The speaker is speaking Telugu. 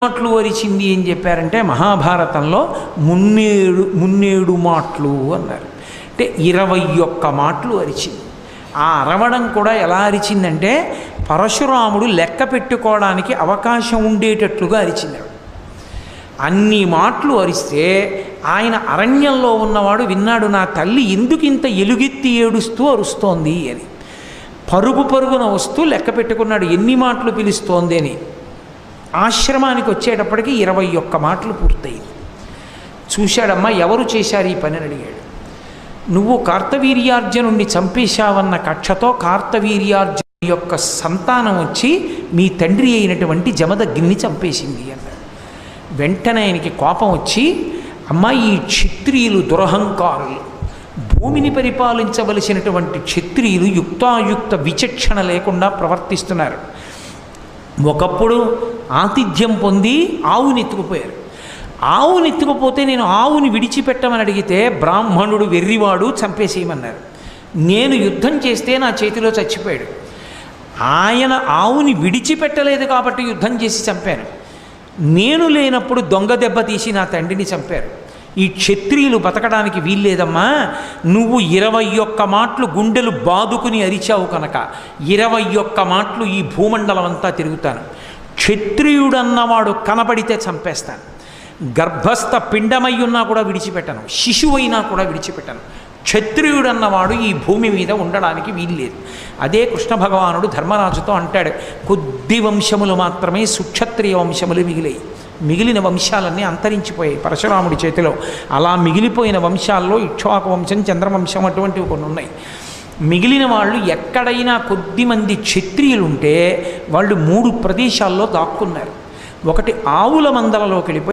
మాటలు అరిచింది అని చెప్పారంటే మహాభారతంలో మున్నేడు మాటలు అన్నారు. అంటే 21 మాటలు అరిచింది. ఆ అరవడం కూడా ఎలా అరిచిందంటే పరశురాముడు లెక్క పెట్టుకోవడానికి అవకాశం ఉండేటట్లుగా అరిచింది. అన్ని మాటలు అరిస్తే ఆయన అరణ్యంలో ఉన్నవాడు విన్నాడు, నా తల్లి ఎందుకు ఇంత ఎలుగెత్తి ఏడుస్తూ అరుస్తోంది అని. పరుగు పరుగున వస్తూ లెక్క పెట్టుకున్నాడు ఎన్ని మాటలు పిలుస్తోంది అని. ఆశ్రమానికి వచ్చేటప్పటికి 21 మాటలు పూర్తయింది. చూశాడమ్మా, ఎవరు చేశారు ఈ పని అని అడిగాడు. నువ్వు కార్తవీర్యార్జునుణ్ణి చంపేశావన్న కక్షతో కార్తవీర్యార్జును యొక్క సంతానం వచ్చి మీ తండ్రి అయినటువంటి జమదగ్ని చంపేసింది అన్నాడు. వెంటనే ఆయనకి కోపం వచ్చి, అమ్మా ఈ క్షత్రియులు దురహంకారులు, భూమిని పరిపాలించవలసినటువంటి క్షత్రియులు యుక్తాయుక్త విచక్షణ లేకుండా ప్రవర్తిస్తున్నారు. ఒకప్పుడు ఆతిథ్యం పొంది ఆవుని ఎత్తుకుపోయారు. ఆవుని ఎత్తుకుపోతే నేను ఆవుని విడిచిపెట్టమని అడిగితే బ్రాహ్మణుడు వెర్రివాడు చంపేసేయమన్నారు. నేను యుద్ధం చేస్తే నా చేతిలో చచ్చిపోయాడు. ఆయన ఆవుని విడిచిపెట్టలేదు కాబట్టి యుద్ధం చేసి చంపాను. నేను లేనప్పుడు దొంగ దెబ్బ తీసి నా తండ్రిని చంపారు. ఈ క్షత్రియులు బతకడానికి వీల్లేదమ్మా. నువ్వు 21 మాటలు గుండెలు బాదుకుని అరిచావు కనుక 21 మాటలు ఈ భూమండలం అంతా తిరుగుతాను. క్షత్రియుడన్నవాడు కనబడితే చంపేస్తాను. గర్భస్థ పిండమై ఉన్నా కూడా విడిచిపెట్టను, శిశువైనా కూడా విడిచిపెట్టను. క్షత్రియుడన్నవాడు ఈ భూమి మీద ఉండడానికి వీల్లేదు. అదే కృష్ణ భగవానుడు ధర్మరాజుతో అంటాడు, కొద్ది వంశములు మాత్రమే సుక్షత్రియ వంశములు మిగిలాయి, మిగిలిన వంశాలన్నీ అంతరించిపోయాయి పరశురాముడి చేతిలో. అలా మిగిలిపోయిన వంశాల్లో ఇక్ష్వాకు వంశం, చంద్రవంశం అటువంటివి కొన్ని ఉన్నాయి. మిగిలిన వాళ్ళు ఎక్కడైనా కొద్దిమంది క్షత్రియులుంటే వాళ్ళు 3 ప్రదేశాల్లో దాక్కున్నారు. ఒకటి ఆవుల మందలలోకి వెళ్ళిపోయి